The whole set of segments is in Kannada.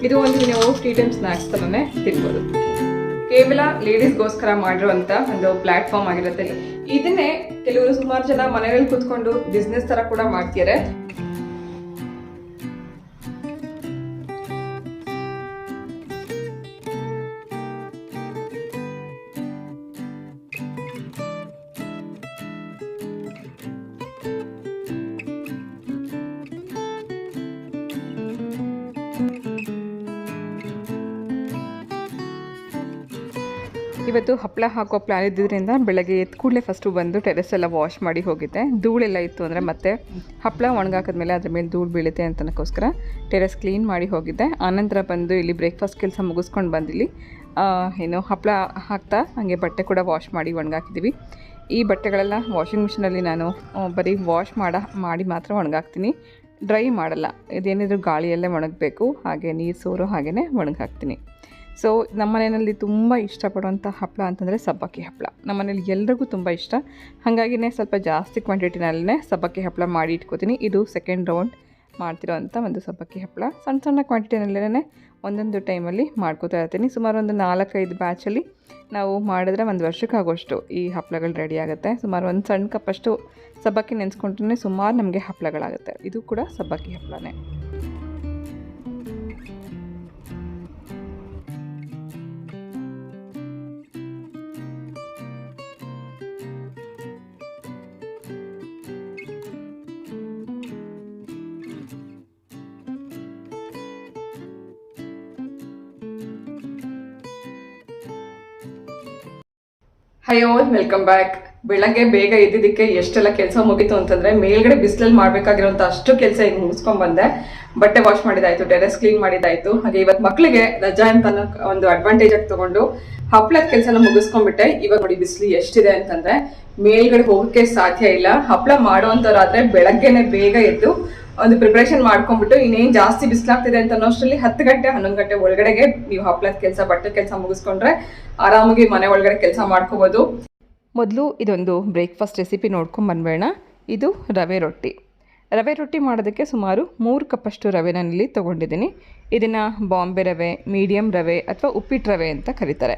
ಇದು ಒಂದು ನೀವು ಟೀ ಟೈಮ್ ಸ್ನ್ಯಾಕ್ಸ್ ಥರನೇ ತಿನ್ಬೋದು. ಕೇವಲ ಲೇಡೀಸ್ಗೋಸ್ಕರ ಮಾಡಿರುವಂಥ ಒಂದು ಪ್ಲಾಟ್ಫಾರ್ಮ್ ಆಗಿರುತ್ತೆ. ಇದನ್ನೇ ಕೆಲವರು ಸುಮಾರು ಜನ ಮನೆಯಲ್ಲಿ ಕೂತ್ಕೊಂಡು ಬಿಸ್ನೆಸ್ ಥರ ಕೂಡ ಮಾಡ್ತಿದ್ದಾರೆ. ಇವತ್ತು ಹಪ್ಪಳ ಹಾಕೋ ಪ್ಲಾನ್ ಇದ್ದಿದ್ದರಿಂದ ಬೆಳಗ್ಗೆ ಎದ್ದು ಕೂಡಲೇ ಫಸ್ಟು ಬಂದು ಟೆರೆಸ್ ಎಲ್ಲ ವಾಶ್ ಮಾಡಿ ಹೋಗಿದ್ದೆ. ಧೂಳೆಲ್ಲ ಇತ್ತು ಅಂದರೆ ಮತ್ತೆ ಹಪ್ಪಳ ಒಣಗಾಕಿದ್ಮೇಲೆ ಅದ್ರ ಮೇಲೆ ಧೂಳು ಬೀಳುತ್ತೆ ಅಂತನಕ್ಕೋಸ್ಕರ ಟೆರೆಸ್ ಕ್ಲೀನ್ ಮಾಡಿ ಹೋಗಿದ್ದೆ. ಆನಂತರ ಬಂದು ಇಲ್ಲಿ ಬ್ರೇಕ್ಫಾಸ್ಟ್ ಕೆಲಸ ಮುಗಿಸ್ಕೊಂಡು ಬಂದಿಲ್ಲಿ ಏನು ಹಪ್ಪಳ ಹಾಕ್ತಾ ಹಾಗೆ ಬಟ್ಟೆ ಕೂಡ ವಾಶ್ ಮಾಡಿ ಒಣಗಾಕಿದ್ದೀವಿ. ಈ ಬಟ್ಟೆಗಳೆಲ್ಲ ವಾಷಿಂಗ್ ಮಿಷಿನಲ್ಲಿ ನಾನು ಬರೀ ವಾಶ್ ಮಾಡಿ ಮಾತ್ರ ಒಣಗಾಕ್ತೀನಿ, ಡ್ರೈ ಮಾಡಲ್ಲ. ಇದೇನಿದ್ರು ಗಾಳಿಯಲ್ಲೇ ಒಣಗಬೇಕು, ಹಾಗೆ ನೀರು ಸೋರೋ ಹಾಗೆಯೇ ಒಣಗಾಕ್ತೀನಿ. ಸೊ ನಮ್ಮ ಮನೆಯಲ್ಲಿ ತುಂಬ ಇಷ್ಟಪಡುವಂಥ ಹಪ್ಪಳ ಅಂತಂದರೆ ಸಬ್ಬಕ್ಕಿ ಹಪ್ಪಳ. ನಮ್ಮ ಮನೇಲಿ ಎಲ್ರಿಗೂ ತುಂಬ ಇಷ್ಟ. ಹಾಗಾಗಿನೇ ಸ್ವಲ್ಪ ಜಾಸ್ತಿ ಕ್ವಾಂಟಿಟಿನಲ್ಲೇ ಸಬ್ಬಕ್ಕಿ ಹಪ್ಪಳ ಮಾಡಿ ಇಟ್ಕೋತೀನಿ. ಇದು ಸೆಕೆಂಡ್ ರೌಂಡ್ ಮಾಡ್ತಿರೋ ಅಂಥ ಒಂದು ಸಬ್ಬಕ್ಕಿ ಹಪ್ಪಳ. ಸಣ್ಣ ಸಣ್ಣ ಕ್ವಾಂಟಿಟಿನಲ್ಲೇ ಒಂದೊಂದು ಟೈಮಲ್ಲಿ ಮಾಡ್ಕೋತಾ ಇರ್ತೀನಿ. ಸುಮಾರು ಒಂದು 4-5 ಬ್ಯಾಚಲ್ಲಿ ನಾವು ಮಾಡಿದ್ರೆ ಒಂದು ವರ್ಷಕ್ಕಾಗೋಷ್ಟು ಈ ಹಪ್ಪಳಗಳು ರೆಡಿ ಆಗುತ್ತೆ. ಸುಮಾರು ಒಂದು ಸಣ್ಣ ಕಪ್ಪಷ್ಟು ಸಬ್ಬಕ್ಕಿ ನೆನೆಸ್ಕೊಂಡ್ರೆ ಸುಮಾರು ನಮಗೆ ಹಪ್ಪಳಗಳಾಗುತ್ತೆ. ಇದು ಕೂಡ ಸಬ್ಬಕ್ಕಿ ಹಪ್ಪಳನೇ. Hello, welcome back. ಬೆಳಗ್ಗೆ ಬೇಗ ಎದ್ದಿದ್ದಕ್ಕೆ ಎಷ್ಟೆಲ್ಲ ಕೆಲಸ ಮುಗೀತು ಅಂತಂದ್ರೆ, ಮೇಲ್ಗಡೆ ಬಿಸಿಲಲ್ಲಿ ಮಾಡ್ಬೇಕಾಗಿರೋಂಥ ಅಷ್ಟು ಕೆಲಸ ಈಗ ಮುಗಿಸ್ಕೊಂಡ್ ಬಂದೆ. ಬಟ್ಟೆ ವಾಶ್ ಮಾಡಿದಾಯ್ತು, ಟೆರೆಸ್ ಕ್ಲೀನ್ ಮಾಡಿದಾಯ್ತು. ಹಾಗೆ ಇವತ್ತು ಮಕ್ಕಳಿಗೆ ರಜಾ ಅಂತ ಒಂದು ಅಡ್ವಾಂಟೇಜ್ ಆಗಿ ತಗೊಂಡು ಹಪ್ಪಳದ ಕೆಲಸನ ಮುಗಿಸ್ಕೊಂಡ್ಬಿಟ್ಟೆ. ಇವಾಗ ನೋಡಿ ಬಿಸಿಲು ಎಷ್ಟಿದೆ ಅಂತಂದ್ರೆ ಮೇಲ್ಗಡೆ ಹೋಗಕ್ಕೆ ಸಾಧ್ಯ ಇಲ್ಲ. ಹಪ್ಪಳ ಮಾಡುವಂಥವ್ರಾದ್ರೆ ಬೆಳಗ್ಗೆನೆ ಬೇಗ ಎದ್ದು ಒಂದು ಪ್ರಿಪರೇಷನ್ ಮಾಡ್ಕೊಂಡ್ಬಿಟ್ಟು ಇನ್ನೇನು ಜಾಸ್ತಿ ಬಿಸಿಲಾಗ್ತಿದೆ ಅಂತ ಅನ್ನೋಷ್ಟರಲ್ಲಿ 10 ಗಂಟೆ 11 ಗಂಟೆ ಒಳಗಡೆಗೆ ನೀವು ಹಪ್ಪಳದ ಕೆಲಸ ಬಟ್ಟೆ ಕೆಲಸ ಮುಗಿಸ್ಕೊಂಡ್ರೆ ಆರಾಮಾಗಿ ಮನೆ ಒಳಗಡೆ ಕೆಲಸ ಮಾಡ್ಕೋಬೋದು. ಮೊದಲು ಇದೊಂದು ಬ್ರೇಕ್ಫಾಸ್ಟ್ ರೆಸಿಪಿ ನೋಡ್ಕೊಂಡು ಬಂದ್ಬೇಡ. ಇದು ರವೆ ರೊಟ್ಟಿ. ರವೆ ರೊಟ್ಟಿ ಮಾಡೋದಕ್ಕೆ ಸುಮಾರು 3 ಕಪ್ಪಷ್ಟು ರವೆ ನಾನಿಲ್ಲಿ ತೊಗೊಂಡಿದ್ದೀನಿ. ಇದನ್ನು ಬಾಂಬೆ ರವೆ, ಮೀಡಿಯಮ್ ರವೆ ಅಥವಾ ಉಪ್ಪಿಟ್ಟು ರವೆ ಅಂತ ಕರೀತಾರೆ.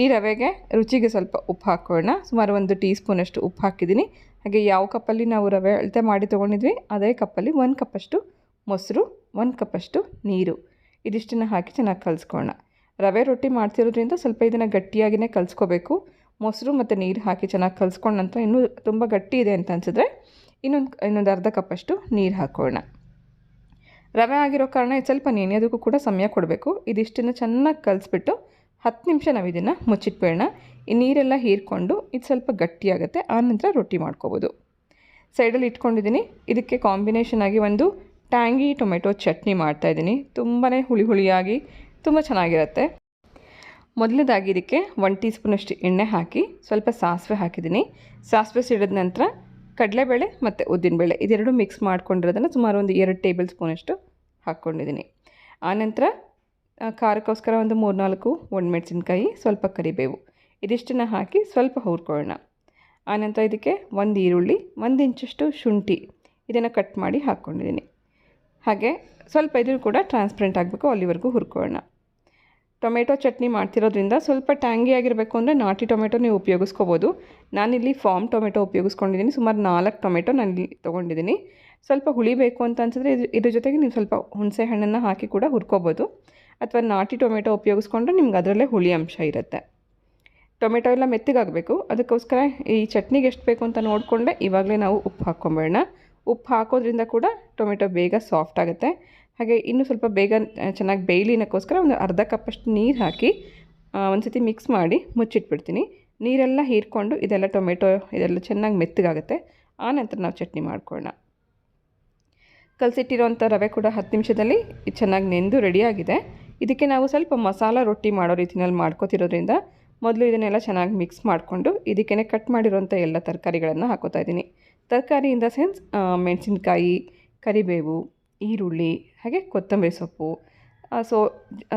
ಈ ರವೆಗೆ ರುಚಿಗೆ ಸ್ವಲ್ಪ ಉಪ್ಪು ಹಾಕೋಣ. ಸುಮಾರು 1 ಟೀ ಸ್ಪೂನಷ್ಟು ಉಪ್ಪು ಹಾಕಿದ್ದೀನಿ. ಹಾಗೆ ಯಾವ ಕಪ್ಪಲ್ಲಿ ನಾವು ರವೆ ಅಳತೆ ಮಾಡಿ ತೊಗೊಂಡಿದ್ವಿ ಅದೇ ಕಪ್ಪಲ್ಲಿ 1 ಕಪ್ಪಷ್ಟು ಮೊಸರು, 1 ಕಪ್ಪಷ್ಟು ನೀರು, ಇದಿಷ್ಟನ್ನು ಹಾಕಿ ಚೆನ್ನಾಗಿ ಕಲಿಸ್ಕೊಳ್ಳೋಣ. ರವೆ ರೊಟ್ಟಿ ಮಾಡ್ತಿರೋದ್ರಿಂದ ಸ್ವಲ್ಪ ಇದನ್ನು ಗಟ್ಟಿಯಾಗಿಯೇ ಕಲಿಸ್ಕೋಬೇಕು. ಮೊಸರು ಮತ್ತು ನೀರು ಹಾಕಿ ಚೆನ್ನಾಗಿ ಕಲಿಸ್ಕೊಂಡ ನಂತರ ಇನ್ನೂ ತುಂಬ ಗಟ್ಟಿ ಇದೆ ಅಂತ ಅನಿಸಿದ್ರೆ ಇನ್ನೊಂದು ಅರ್ಧ ಕಪ್ಪಷ್ಟು ನೀರು ಹಾಕೋಣ. ರವೆ ಆಗಿರೋ ಕಾರಣ ಇದು ಸ್ವಲ್ಪ ನೆನೆಯೋದಕ್ಕೂ ಕೂಡ ಸಮಯ ಕೊಡಬೇಕು. ಇದಿಷ್ಟನ್ನು ಚೆನ್ನಾಗಿ ಕಲಿಸ್ಬಿಟ್ಟು 10 ನಿಮಿಷ ನಾವು ಇದನ್ನು ಮುಚ್ಚಿಟ್ಬೇಡ. ಈ ನೀರೆಲ್ಲ ಹೀರ್ಕೊಂಡು ಇದು ಸ್ವಲ್ಪ ಗಟ್ಟಿಯಾಗುತ್ತೆ. ಆನಂತರ ರೊಟ್ಟಿ ಮಾಡ್ಕೋಬೋದು. ಸೈಡಲ್ಲಿ ಇಟ್ಕೊಂಡಿದ್ದೀನಿ. ಇದಕ್ಕೆ ಕಾಂಬಿನೇಷನ್ ಆಗಿ ಒಂದು ಟ್ಯಾಂಗಿ ಟೊಮೆಟೊ ಚಟ್ನಿ ಮಾಡ್ತಾಯಿದ್ದೀನಿ. ತುಂಬಾ ಹುಳಿ ಹುಳಿಯಾಗಿ ತುಂಬ ಚೆನ್ನಾಗಿರುತ್ತೆ. ಮೊದಲನೇದಾಗಿ ಇದಕ್ಕೆ 1 ಟೀ ಸ್ಪೂನಷ್ಟು ಎಣ್ಣೆ ಹಾಕಿ ಸ್ವಲ್ಪ ಸಾಸಿವೆ ಹಾಕಿದ್ದೀನಿ. ಸಾಸಿವೆ ಸಿಡಿದ ನಂತರ ಕಡಲೆಬೇಳೆ ಮತ್ತು ಉದ್ದಿನಬೇಳೆ ಇದೆರಡು ಮಿಕ್ಸ್ ಮಾಡ್ಕೊಂಡಿರೋದನ್ನು ಸುಮಾರು ಒಂದು 2 ಟೇಬಲ್ ಸ್ಪೂನಷ್ಟು ಹಾಕ್ಕೊಂಡಿದ್ದೀನಿ. ಆನಂತರ ಖಾರಕ್ಕೋಸ್ಕರ ಒಂದು 3-4 ಒಣಮೆಣಸಿನ್ಕಾಯಿ, ಸ್ವಲ್ಪ ಕರಿಬೇವು, ಇದಿಷ್ಟನ್ನು ಹಾಕಿ ಸ್ವಲ್ಪ ಹುರ್ಕೊಳ್ಳೋಣ. ಆನಂತರ ಇದಕ್ಕೆ 1 ಈರುಳ್ಳಿ, 1 ಇಂಚಷ್ಟು ಶುಂಠಿ ಇದನ್ನು ಕಟ್ ಮಾಡಿ ಹಾಕ್ಕೊಂಡಿದ್ದೀನಿ. ಹಾಗೆ ಸ್ವಲ್ಪ ಇದು ಕೂಡ ಟ್ರಾನ್ಸ್ಪರೆಂಟ್ ಆಗಬೇಕು, ಅಲ್ಲಿವರೆಗೂ ಹುರ್ಕೊಳ್ಳೋಣ. ಟೊಮೆಟೊ ಚಟ್ನಿ ಮಾಡ್ತಿರೋದ್ರಿಂದ ಸ್ವಲ್ಪ ಟ್ಯಾಂಗಿ ಆಗಿರಬೇಕು ಅಂದರೆ ನಾಟಿ ಟೊಮೆಟೊ ನೀವು ಉಪಯೋಗಿಸ್ಕೋಬೋದು. ನಾನಿಲ್ಲಿ ಫಾರ್ಮ್ ಟೊಮೆಟೊ ಉಪಯೋಗಿಸ್ಕೊಂಡಿದ್ದೀನಿ. ಸುಮಾರು 4 ಟೊಮೆಟೊ ನಾನಿಲ್ಲಿ ತೊಗೊಂಡಿದ್ದೀನಿ. ಸ್ವಲ್ಪ ಹುಳಿ ಬೇಕು ಅಂತ ಅನಿಸಿದ್ರೆ ಇದ್ರ ಜೊತೆಗೆ ನೀವು ಸ್ವಲ್ಪ ಹುಣಸೆ ಹಣ್ಣನ್ನು ಹಾಕಿ ಕೂಡ ಹುರ್ಕೋಬೋದು. ಅಥವಾ ನಾಟಿ ಟೊಮೆಟೊ ಉಪಯೋಗಿಸ್ಕೊಂಡ್ರೆ ನಿಮ್ಗೆ ಅದರಲ್ಲೇ ಹುಳಿ ಅಂಶ ಇರುತ್ತೆ. ಟೊಮೆಟೊ ಎಲ್ಲ ಮೆತ್ತಗಾಗಬೇಕು. ಅದಕ್ಕೋಸ್ಕರ ಈ ಚಟ್ನಿಗೆ ಎಷ್ಟು ಬೇಕು ಅಂತ ನೋಡಿಕೊಂಡೆ ಇವಾಗಲೇ ನಾವು ಉಪ್ಪು ಹಾಕ್ಕೊಂಬೇಡ. ಉಪ್ಪು ಹಾಕೋದ್ರಿಂದ ಕೂಡ ಟೊಮೆಟೊ ಬೇಗ ಸಾಫ್ಟ್ ಆಗುತ್ತೆ. ಹಾಗೆ ಇನ್ನೂ ಸ್ವಲ್ಪ ಬೇಗ ಚೆನ್ನಾಗಿ ಬೇಯಲಿನಕ್ಕೋಸ್ಕರ ಒಂದು ಅರ್ಧ ಕಪ್ಪಷ್ಟು ನೀರು ಹಾಕಿ ಒಂದು ಸತಿ ಮಿಕ್ಸ್ ಮಾಡಿ ಮುಚ್ಚಿಟ್ಬಿಡ್ತೀನಿ. ನೀರೆಲ್ಲ ಹೀರ್ಕೊಂಡು ಇದೆಲ್ಲ ಟೊಮೆಟೊ ಇದೆಲ್ಲ ಚೆನ್ನಾಗಿ ಮೆತ್ತಗಾಗುತ್ತೆ. ಆನಂತರ ನಾವು ಚಟ್ನಿ ಮಾಡ್ಕೊಳ್ಳೋಣ. ಕಲಸಿಟ್ಟಿರೋಂಥ ರವೆ ಕೂಡ 10 ನಿಮಿಷದಲ್ಲಿ ಚೆನ್ನಾಗಿ ನೆಂದು ರೆಡಿಯಾಗಿದೆ. ಇದಕ್ಕೆ ನಾವು ಸ್ವಲ್ಪ ಮಸಾಲ ರೊಟ್ಟಿ ಮಾಡೋ ರೀತಿಯಲ್ಲಿ ಮಾಡ್ಕೋತಿರೋದ್ರಿಂದ ಮೊದಲು ಇದನ್ನೆಲ್ಲ ಚೆನ್ನಾಗಿ ಮಿಕ್ಸ್ ಮಾಡಿಕೊಂಡು ಇದಕ್ಕೇ ಕಟ್ ಮಾಡಿರೋಂಥ ಎಲ್ಲ ತರಕಾರಿಗಳನ್ನು ಹಾಕೋತಾ ಇದ್ದೀನಿ. ತರಕಾರಿ ಇನ್ ದ ಸೆನ್ಸ್ ಮೆಣಸಿನ್ಕಾಯಿ, ಕರಿಬೇವು, ಈರುಳ್ಳಿ, ಹಾಗೆ ಕೊತ್ತಂಬರಿ ಸೊಪ್ಪು,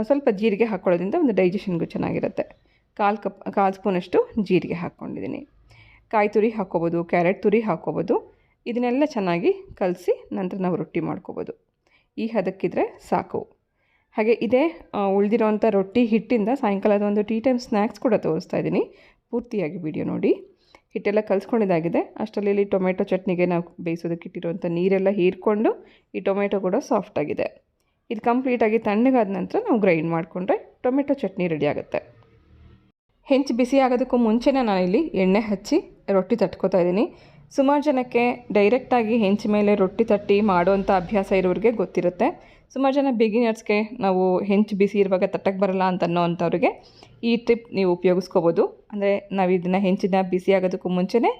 ಸ್ವಲ್ಪ ಜೀರಿಗೆ ಹಾಕ್ಕೊಳ್ಳೋದ್ರಿಂದ ಒಂದು ಡೈಜೆಷನ್ಗೂ ಚೆನ್ನಾಗಿರುತ್ತೆ. 1 ಸ್ಪೂನಷ್ಟು ಜೀರಿಗೆ ಹಾಕ್ಕೊಂಡಿದ್ದೀನಿ. ಕಾಯಿ ತುರಿ ಹಾಕ್ಕೋಬೋದು, ಕ್ಯಾರೆಟ್ ತುರಿ ಹಾಕ್ಕೋಬೋದು. ಇದನ್ನೆಲ್ಲ ಚೆನ್ನಾಗಿ ಕಲಸಿ ನಂತರ ನಾವು ರೊಟ್ಟಿ ಮಾಡ್ಕೋಬೋದು. ಈ ಹದಕ್ಕಿದ್ರೆ ಸಾಕು. ಹಾಗೆ ಇದೇ ಉಳಿದಿರೋವಂಥ ರೊಟ್ಟಿ ಹಿಟ್ಟಿಂದ ಸಾಯಂಕಾಲದ ಒಂದು ಟೀ ಟೈಮ್ ಸ್ನ್ಯಾಕ್ಸ್ ಕೂಡ ತೋರಿಸ್ತಾ ಇದ್ದೀನಿ. ಪೂರ್ತಿಯಾಗಿ ವಿಡಿಯೋ ನೋಡಿ. ಹಿಟ್ಟೆಲ್ಲ ಕಲಿಸ್ಕೊಂಡಿದ್ದಾಗಿದೆ. ಅಷ್ಟರಲ್ಲಿ ಟೊಮೆಟೊ ಚಟ್ನಿಗೆ ನಾವು ಬೇಯಿಸೋದಕ್ಕೆ ಇಟ್ಟಿರುವಂಥ ನೀರೆಲ್ಲ ಹೀರ್ಕೊಂಡು ಈ ಟೊಮೆಟೊ ಕೂಡ ಸಾಫ್ಟಾಗಿದೆ. ಇದು ಕಂಪ್ಲೀಟಾಗಿ ತಣ್ಣಗಾದ ನಂತರ ನಾವು ಗ್ರೈಂಡ್ ಮಾಡಿಕೊಂಡ್ರೆ ಟೊಮೆಟೊ ಚಟ್ನಿ ರೆಡಿ ಆಗುತ್ತೆ. ಹೆಂಚು ಬಿಸಿ ಆಗೋದಕ್ಕೂ ಮುಂಚೆನೇ ನಾನಿಲ್ಲಿ ಎಣ್ಣೆ ಹಚ್ಚಿ ರೊಟ್ಟಿ ತಟ್ಕೋತಾ ಇದ್ದೀನಿ. ಸುಮಾರು ಜನಕ್ಕೆ ಡೈರೆಕ್ಟಾಗಿ ಹೆಂಚು ಮೇಲೆ ರೊಟ್ಟಿ ತಟ್ಟಿ ಮಾಡೋವಂಥ ಅಭ್ಯಾಸ ಇರೋರಿಗೆ ಗೊತ್ತಿರುತ್ತೆ. ಸುಮಾರು ಜನ ಬಿಗಿನರ್ಸ್ಗೆ ನಾವು ಹೆಂಚು ಬಿಸಿ ಇರುವಾಗ ತಟ್ಟಕ್ಕೆ ಬರಲ್ಲ ಅಂತ ಅನ್ನೋವಂಥವ್ರಿಗೆ ಈ ಟಿಪ್ ನೀವು ಉಪಯೋಗಿಸ್ಕೋಬೋದು. ಅಂದರೆ ನಾವು ಇದನ್ನು ಹೆಂಚಿನ ಬಿಸಿ ಆಗೋದಕ್ಕೂ ಮುಂಚೆನೇ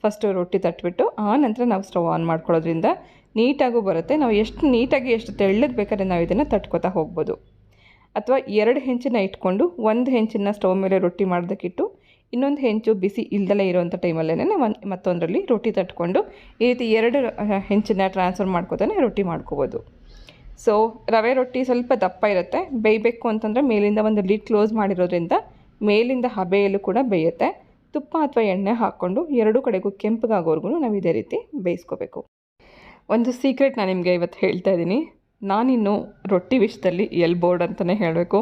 ಫಸ್ಟು ರೊಟ್ಟಿ ತಟ್ಬಿಟ್ಟು ಆ ನಂತರ ನಾವು ಸ್ಟವ್ ಆನ್ ಮಾಡ್ಕೊಳ್ಳೋದ್ರಿಂದ ನೀಟಾಗೂ ಬರುತ್ತೆ. ನಾವು ಎಷ್ಟು ನೀಟಾಗಿ ಎಷ್ಟು ತೆಳ್ಳಗೆ ಬೇಕಾದ್ರೆ ನಾವು ಇದನ್ನು ತಟ್ಕೋತಾ ಹೋಗ್ಬೋದು. ಅಥವಾ 2 ಹೆಂಚನ್ನ ಇಟ್ಕೊಂಡು ಒಂದು ಹೆಂಚನ್ನು ಸ್ಟವ್ ಮೇಲೆ ರೊಟ್ಟಿ ಮಾಡೋದಕ್ಕಿಟ್ಟು ಇನ್ನೊಂದು ಹೆಂಚು ಬಿಸಿ ಇಲ್ದಲೇ ಇರೋವಂಥ ಟೈಮಲ್ಲೇ ಮತ್ತೊಂದರಲ್ಲಿ ರೊಟ್ಟಿ ತಟ್ಕೊಂಡು ಈ ರೀತಿ 2 ಹೆಂಚನ್ನ ಟ್ರಾನ್ಸ್ಫರ್ ಮಾಡ್ಕೋತಾನೆ ರೊಟ್ಟಿ ಮಾಡ್ಕೋಬೋದು. ಸೊ ರವೆ ರೊಟ್ಟಿ ಸ್ವಲ್ಪ ದಪ್ಪ ಇರುತ್ತೆ. ಬೇಯಬೇಕು ಅಂತಂದರೆ ಮೇಲಿಂದ ಒಂದು ಲಿಡ್ ಕ್ಲೋಸ್ ಮಾಡಿರೋದ್ರಿಂದ ಮೇಲಿಂದ ಹಬೆಯಲ್ಲೂ ಕೂಡ ಬೇಯುತ್ತೆ. ತುಪ್ಪ ಅಥವಾ ಎಣ್ಣೆ ಹಾಕ್ಕೊಂಡು 2 ಕಡೆಗೂ ಕೆಂಪಗಾಗೋವರೆಗೂ ನಾವು ಇದೇ ರೀತಿ ಬೇಯಿಸ್ಕೋಬೇಕು. ಒಂದು ಸೀಕ್ರೆಟ್ ನಾನು ನಿಮಗೆ ಇವತ್ತು ಹೇಳ್ತಾ ಇದ್ದೀನಿ. ನಾನಿನ್ನು ರೊಟ್ಟಿ ವಿಷಯದಲ್ಲಿ ಬೋರ್ಡ್ ಅಂತಲೇ ಹೇಳಬೇಕು.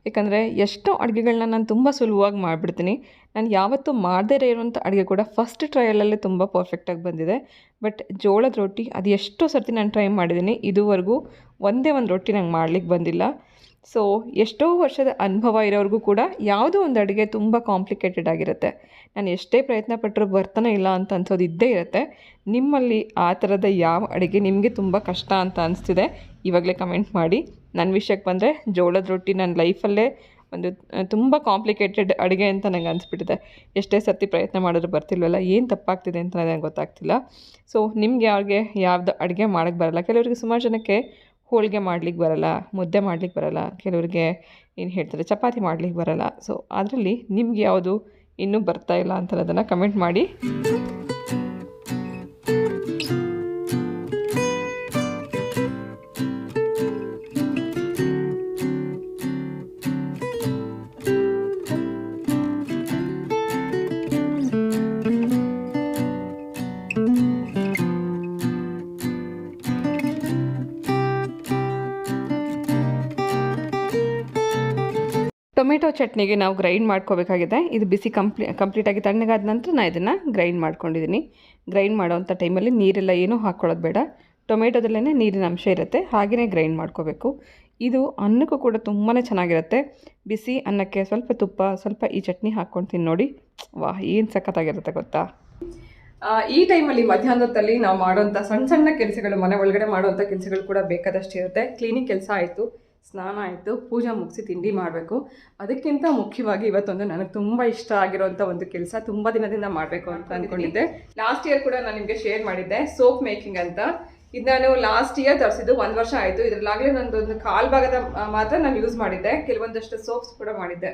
ಯಾಕಂದರೆ ಎಷ್ಟೋ ಅಡುಗೆಗಳನ್ನ ನಾನು ತುಂಬ ಸುಲಭವಾಗಿ ಮಾಡಿಬಿಡ್ತೀನಿ. ನಾನು ಯಾವತ್ತೂ ಮಾಡದೇ ಇರೋವಂಥ ಅಡುಗೆ ಕೂಡ ಫಸ್ಟ್ ಟ್ರಯಲಲ್ಲೇ ತುಂಬ ಪರ್ಫೆಕ್ಟಾಗಿ ಬಂದಿದೆ. ಬಟ್ ಜೋಳದ ರೊಟ್ಟಿ ಅದು ಎಷ್ಟೋ ಸರ್ತಿ ನಾನು ಟ್ರೈ ಮಾಡಿದ್ದೀನಿ, ಇದುವರೆಗೂ ಒಂದೇ ಒಂದು ರೊಟ್ಟಿ ನಂಗೆ ಮಾಡಲಿಕ್ಕೆ ಬಂದಿಲ್ಲ. ಸೊ ಎಷ್ಟೋ ವರ್ಷದ ಅನುಭವ ಇರೋರಿಗೂ ಕೂಡ ಯಾವುದೋ ಒಂದು ಅಡುಗೆ ತುಂಬ ಕಾಂಪ್ಲಿಕೇಟೆಡ್ ಆಗಿರುತ್ತೆ. ನಾನು ಎಷ್ಟೇ ಪ್ರಯತ್ನ ಪಟ್ಟರೂ ಬರ್ತಾನೆ ಇಲ್ಲ ಅಂತ ಅನ್ಸೋದು ಇದ್ದೇ ಇರುತ್ತೆ. ನಿಮ್ಮಲ್ಲಿ ಆ ಥರದ ಯಾವ ಅಡುಗೆ ನಿಮಗೆ ತುಂಬ ಕಷ್ಟ ಅಂತ ಅನಿಸ್ತಿದೆ ಇವಾಗಲೇ ಕಮೆಂಟ್ ಮಾಡಿ. ನನ್ನ ವಿಷಯಕ್ಕೆ ಬಂದರೆ ಜೋಳದ ರೊಟ್ಟಿ ನನ್ನ ಲೈಫಲ್ಲೇ ಒಂದು ತುಂಬ ಕಾಂಪ್ಲಿಕೇಟೆಡ್ ಅಡುಗೆ ಅಂತ ನಂಗೆ ಅನಿಸ್ಬಿಟ್ಟಿದೆ. ಎಷ್ಟೇ ಸರ್ತಿ ಪ್ರಯತ್ನ ಮಾಡಿದ್ರು ಬರ್ತಿಲ್ವಲ್ಲ, ಏನು ತಪ್ಪಾಗ್ತಿದೆ ಅಂತ ನನಗೆ ಗೊತ್ತಾಗ್ತಿಲ್ಲ. ಸೊ ನಿಮ್ಗೆ ಯಾವ್ದು ಅಡುಗೆ ಮಾಡೋಕ್ಕೆ ಬರಲ್ಲ. ಕೆಲವರಿಗೆ ಸುಮಾರು ಜನಕ್ಕೆ ಹೋಳಿಗೆ ಮಾಡ್ಲಿಕ್ಕೆ ಬರಲ್ಲ, ಮುದ್ದೆ ಮಾಡ್ಲಿಕ್ಕೆ ಬರಲ್ಲ, ಕೆಲವರಿಗೆ ಏನು ಹೇಳ್ತಾರೆ ಚಪಾತಿ ಮಾಡ್ಲಿಕ್ಕೆ ಬರಲ್ಲ. ಸೊ ಅದರಲ್ಲಿ ನಿಮ್ಗೆ ಯಾವುದು ಇನ್ನೂ ಬರ್ತಾ ಇಲ್ಲ ಅಂತ ಅದನ್ನು ಕಮೆಂಟ್ ಮಾಡಿ. ಟೊಮೆಟೊ ಚಟ್ನಿಗೆ ನಾವು ಗ್ರೈಂಡ್ ಮಾಡ್ಕೋಬೇಕಾಗಿದೆ. ಇದು ಬಿಸಿ ಕಂಪ್ಲೀಟಾಗಿ ತಣ್ಣಗಾದ ನಂತರ ನಾನು ಇದನ್ನು ಗ್ರೈಂಡ್ ಮಾಡ್ಕೊಂಡಿದ್ದೀನಿ. ಗ್ರೈಂಡ್ ಮಾಡೋವಂಥ ಟೈಮಲ್ಲಿ ನೀರೆಲ್ಲ ಏನೂ ಹಾಕ್ಕೊಳ್ಳೋದು ಬೇಡ. ಟೊಮೆಟೊದಲ್ಲೇ ನೀರಿನ ಅಂಶ ಇರುತ್ತೆ, ಹಾಗೆಯೇ ಗ್ರೈಂಡ್ ಮಾಡ್ಕೋಬೇಕು. ಇದು ಅನ್ನಕ್ಕೂ ಕೂಡ ತುಂಬಾ ಚೆನ್ನಾಗಿರುತ್ತೆ. ಬಿಸಿ ಅನ್ನಕ್ಕೆ ಸ್ವಲ್ಪ ತುಪ್ಪ, ಸ್ವಲ್ಪ ಈ ಚಟ್ನಿ ಹಾಕ್ಕೊಂಡು ತಿನ್ನು ನೋಡಿ, ವಾಹ್ ಏನು ಸಖತ್ತಾಗಿರುತ್ತೆ ಗೊತ್ತಾ. ಈ ಟೈಮಲ್ಲಿ ಮಧ್ಯಾಹ್ನದಲ್ಲಿ ನಾವು ಮಾಡೋವಂಥ ಸಣ್ಣ ಸಣ್ಣ ಕೆಲಸಗಳು, ಮನೆ ಒಳಗಡೆ ಮಾಡುವಂಥ ಕೆಲಸಗಳು ಕೂಡ ಬೇಕಾದಷ್ಟು ಇರುತ್ತೆ. ಕ್ಲೀನಿಂಗ್ ಕೆಲಸ ಆಯಿತು, ಸ್ನಾನ ಆಯಿತು, ಪೂಜೆ ಮುಗಿಸಿ ತಿಂಡಿ ಮಾಡಬೇಕು. ಅದಕ್ಕಿಂತ ಮುಖ್ಯವಾಗಿ ಇವತ್ತೊಂದು ನನಗೆ ತುಂಬ ಇಷ್ಟ ಆಗಿರೋಂಥ ಒಂದು ಕೆಲಸ ತುಂಬ ದಿನದಿಂದ ಮಾಡಬೇಕು ಅಂತ ಅಂದ್ಕೊಂಡಿದ್ದೆ. ಲಾಸ್ಟ್ ಇಯರ್ ಕೂಡ ನಾನು ನಿಮಗೆ ಶೇರ್ ಮಾಡಿದ್ದೆ ಸೋಪ್ ಮೇಕಿಂಗ್ ಅಂತ. ಇದು ನಾನು ಲಾಸ್ಟ್ ಇಯರ್ ತರಿಸಿದ್ದು, 1 ವರ್ಷ ಆಯಿತು. ಇದರಲ್ಲಾಗಲೇ ನಂದೊಂದು ಕಾಲು ಭಾಗದ ಮಾತ್ರ ನಾನು ಯೂಸ್ ಮಾಡಿದ್ದೆ. ಕೆಲವೊಂದಷ್ಟು ಸೋಪ್ಸ್ ಕೂಡ ಮಾಡಿದ್ದೆ.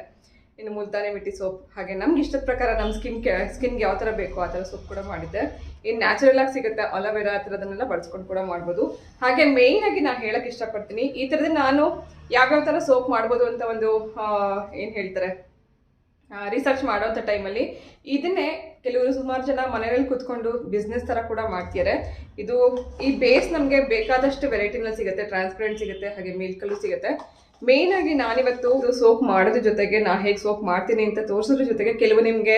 ಇನ್ನು ಮುಲ್ತಾನಿ ಮಿಟ್ಟಿ ಸೋಪ್, ಹಾಗೆ ನಮ್ಗೆ ಇಷ್ಟದ ಪ್ರಕಾರ ನಮ್ಮ ಸ್ಕಿನ್ಗೆ ಯಾವ ಥರ ಬೇಕೋ ಆ ಥರ ಸೋಪ್ ಕೂಡ ಮಾಡಿದ್ದೆ. ಇನ್ನು ನ್ಯಾಚುರಲ್ ಆಗಿ ಸಿಗುತ್ತೆ, ಅಲೋವೆರಾ ಆ ಥರದನ್ನೆಲ್ಲ ಬಳಸ್ಕೊಂಡು ಕೂಡ ಮಾಡ್ಬೋದು. ಹಾಗೆ ಮೇಯ್ನಾಗಿ ನಾನು ಹೇಳಕ್ಕೆ ಇಷ್ಟಪಡ್ತೀನಿ, ಈ ಥರದ್ದು ನಾನು ಯಾವ್ಯಾವ ಥರ ಸೋಪ್ ಮಾಡ್ಬೋದು ಅಂತ ಒಂದು ಏನು ಹೇಳ್ತಾರೆ ರಿಸರ್ಚ್ ಮಾಡೋಂಥ ಟೈಮಲ್ಲಿ ಇದನ್ನೇ ಕೆಲವರು ಸುಮಾರು ಜನ ಮನೆಯಲ್ಲಿ ಕೂತ್ಕೊಂಡು ಬಿಸ್ನೆಸ್ ಥರ ಕೂಡ ಮಾಡ್ತಿದ್ದಾರೆ. ಈ ಬೇಸ್ ನಮಗೆ ಬೇಕಾದಷ್ಟು ವೆರೈಟಿನಲ್ಲಿ ಸಿಗುತ್ತೆ, ಟ್ರಾನ್ಸ್ಪರೆಂಟ್ ಸಿಗುತ್ತೆ, ಹಾಗೆ ಮಿಲ್ಕಲ್ಲೂ ಸಿಗುತ್ತೆ. ಮೇಯ್ನಾಗಿ ನಾನಿವತ್ತು ಸೋಪ್ ಮಾಡೋದ್ರ ಜೊತೆಗೆ ನಾ ಹೇಗೆ ಸೋಪ್ ಮಾಡ್ತೀನಿ ಅಂತ ತೋರಿಸೋದ್ರ ಜೊತೆಗೆ ಕೆಲವು ನಿಮಗೆ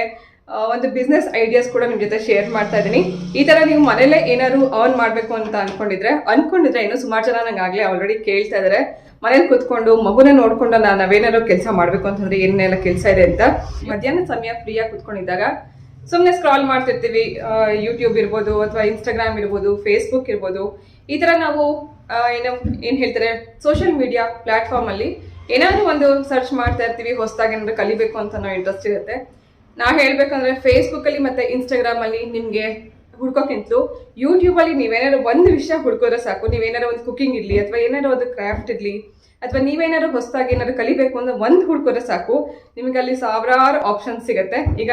ಒಂದು ಬಿಸ್ನೆಸ್ ಐಡಿಯಾಸ್ ಕೂಡ ನಿಮ್ಮ ಜೊತೆ ಶೇರ್ ಮಾಡ್ತಾ ಇದ್ದೀನಿ. ಈ ಥರ ನೀವು ಮನೇಲೇ ಏನಾದ್ರು ಅರ್ನ್ ಮಾಡಬೇಕು ಅಂತ ಅನ್ಕೊಂಡಿದ್ರೆ ಇನ್ನು ಸುಮಾರು ಜನ ನಂಗೆ ಆಗಲೇ ಆಲ್ರೆಡಿ ಕೇಳ್ತಾ ಇದ್ದಾರೆ, ಮನೇಲಿ ಕೂತ್ಕೊಂಡು ಮಗುನ ನೋಡ್ಕೊಂಡು ನಾವೇನಾದ್ರು ಕೆಲಸ ಮಾಡಬೇಕು ಅಂತಂದ್ರೆ ಏನೆಲ್ಲ ಕೆಲಸ ಇದೆ ಅಂತ. ಮಧ್ಯಾಹ್ನ ಸಮಯ ಫ್ರೀಯಾಗಿ ಕೂತ್ಕೊಂಡಿದ್ದಾಗ ಸುಮ್ಮನೆ ಸ್ಕ್ರಾಲ್ ಮಾಡ್ತಿರ್ತೀವಿ. ಯೂಟ್ಯೂಬ್ ಇರ್ಬೋದು, ಅಥವಾ ಇನ್ಸ್ಟಾಗ್ರಾಮ್ ಇರ್ಬೋದು, ಫೇಸ್ಬುಕ್ ಇರ್ಬೋದು. ಈ ಥರ ನಾವು ಏನು ಹೇಳ್ತಾರೆ ಸೋಷಿಯಲ್ ಮೀಡಿಯಾ ಪ್ಲಾಟ್ಫಾರ್ಮಲ್ಲಿ ಏನಾದರೂ ಒಂದು ಸರ್ಚ್ ಮಾಡ್ತಾ ಇರ್ತೀವಿ. ಹೊಸದಾಗಿ ಏನಾದ್ರು ಕಲಿಬೇಕು ಅಂತ ನಾವು ಇಂಟ್ರೆಸ್ಟ್ ಇರುತ್ತೆ. ನಾ ಹೇಳ್ಬೇಕಂದ್ರೆ ಫೇಸ್ಬುಕ್ಕಲ್ಲಿ ಮತ್ತು ಇನ್ಸ್ಟಾಗ್ರಾಮಲ್ಲಿ ನಿಮಗೆ ಹುಡ್ಕೋಕ್ಕಿಂತಲೂ ಯೂಟ್ಯೂಬಲ್ಲಿ ನೀವೇನಾದ್ರು ಒಂದು ವಿಷಯ ಹುಡ್ಕೋದ್ರೆ ಸಾಕು. ನೀವೇನಾದ್ರು ಒಂದು ಕುಕಿಂಗ್ ಇರಲಿ, ಅಥವಾ ಏನಾದ್ರು ಒಂದು ಕ್ರಾಫ್ಟ್ ಇರಲಿ, ಅಥವಾ ನೀವೇನಾದ್ರು ಹೊಸದಾಗಿ ಏನಾದ್ರು ಕಲಿಬೇಕು ಅಂದ್ರೆ ಒಂದು ಹುಡ್ಕೋದ್ರೆ ಸಾಕು, ನಿಮಗೆ ಅಲ್ಲಿ ಸಾವಿರಾರು ಆಪ್ಷನ್ಸ್ ಸಿಗುತ್ತೆ. ಈಗ